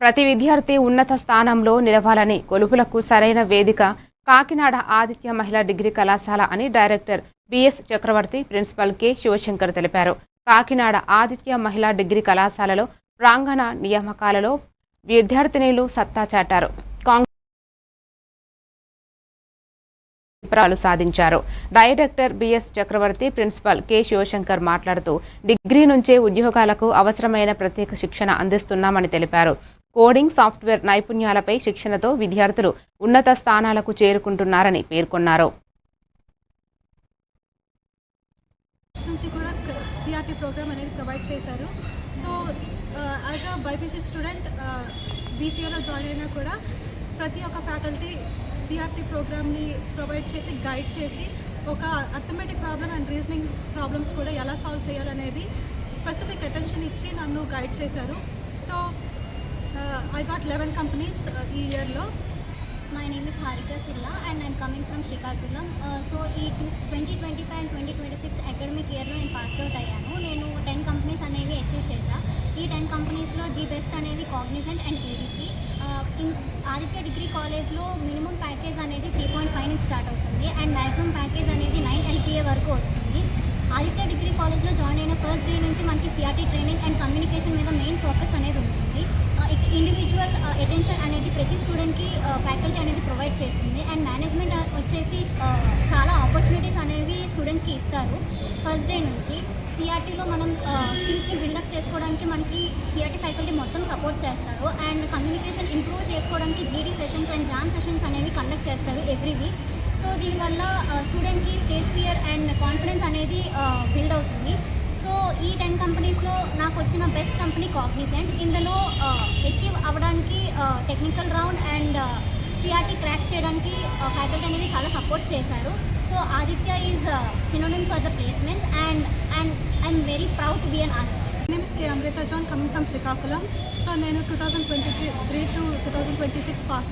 ప్రతి విద్యార్థి ఉన్నత స్థానంలో నిలవాలని కొలుపులకు సరైన వేదిక కాకినాడ ఆదిత్య మహిళా డిగ్రీ కళాశాల అని డైరెక్టర్ బిఎస్ చక్రవర్తి, ప్రిన్సిపల్ కె శివశంకర్ తెలిపారు. కాకినాడ ఆదిత్య మహిళా డిగ్రీ కళాశాలలో ప్రాంగణ నియామకాలలో విద్యార్థినులు సత్తా చాటారు. సాధించారు. డైరెక్టర్ బిఎస్ చక్రవర్తి, ప్రిన్సిపల్ కె శివశంకర్ మాట్లాడుతూ డిగ్రీ నుంచే ఉద్యోగాలకు అవసరమైన ప్రత్యేక శిక్షణ అందిస్తున్నామని తెలిపారు. కోడింగ్, సాఫ్ట్వేర్ నైపుణ్యాలపై శిక్షణతో విద్యార్థులు ఉన్నత స్థానాలకు చేరుకుంటున్నారని పేర్కొన్నారు. నుంచి కూడా సిఆర్టీ ప్రోగ్రామ్ అనేది ప్రొవైడ్ చేశారు. So as a BiPC student బీసీఏలో జాయిన్ అయినా కూడా ప్రతి ఒక్క ఫ్యాకల్టీ సిఆర్టీ ప్రోగ్రామ్ని ప్రొవైడ్ చేసి గైడ్ చేసి ఒక arithmetic problem and reasoning problems కూడా ఎలా సాల్వ్ చేయాలనేది స్పెసిఫిక్ అటెన్షన్ ఇచ్చి నన్ను గైడ్ చేశారు. సో I got 11 companies ఈ ఇయర్లో. My name is Harika Silla and I'm coming from Srikakulam. So ఈ 2025 and 2026 అకాడమిక్ ఇయర్లో నేను పాస్డ్ అవుట్ అయ్యాను. నేను 10 కంపెనీస్ అనేవి అచీవ్ చేశాను. ఈ 10 కంపెనీస్లో ది బెస్ట్ అనేవి Cognizant and ADP. Aditya degree కాలేజ్లో మినిమం ప్యాకేజ్ అనేది 3.5 నుంచి స్టార్ట్ అవుతుంది అండ్ మ్యాక్సిమం ప్యాకేజ్ అనేది 9 LPA వరకు వస్తుంది. ఆదిత్య డిగ్రీ కాలేజ్లో జాయిన్ అయిన ఫస్ట్ డే నుంచి మనకి సిఆర్టీ ట్రైనింగ్ అండ్ కమ్యూనికేషన్ మీద మెయిన్ ఫోకస్ అనేది ఉంటుంది. ఇండివిజువల్ అటెన్షన్ అనేది ప్రతి స్టూడెంట్కి ఫ్యాకల్టీ అనేది ప్రొవైడ్ చేస్తుంది అండ్ మేనేజ్మెంట్ వచ్చేసి చాలా ఆపర్చునిటీస్ అనేవి స్టూడెంట్స్కి ఇస్తారు. ఫస్ట్ డే నుంచి సిఆర్టీలో మనం స్కిల్స్ని బిల్డప్ చేసుకోవడానికి మనకి సిఆర్టీ ఫ్యాకల్టీ మొత్తం సపోర్ట్ చేస్తారు అండ్ కమ్యూనికేషన్ ఇంప్రూవ్ చేసుకోవడానికి జీడీ సెషన్స్ అండ్ జామ్ సెషన్స్ అనేవి కండక్ట్ చేస్తారు ఎవ్రీ వీక్. సో దీనివల్ల స్టూడెంట్కి స్టేజ్ ఫియర్ అండ్ కాన్ఫిడెన్స్ అనేది బిల్డ్ అవుతుంది. సో ఈ 10 కంపెనీస్లో నాకు వచ్చిన బెస్ట్ కంపెనీ కాగ్నిజెంట్. ఇందులో అచీవ్ అవ్వడానికి technical round and CRT crack చేయడానికి ఫ్యాకల్టీ అనేది చాలా సపోర్ట్ చేశారు. So Aditya is synonym for the placement and I'm very proud to be an Aditya. My name is K. Amrita John, coming from Srikakulam. So నేను 2023 to 2026 pass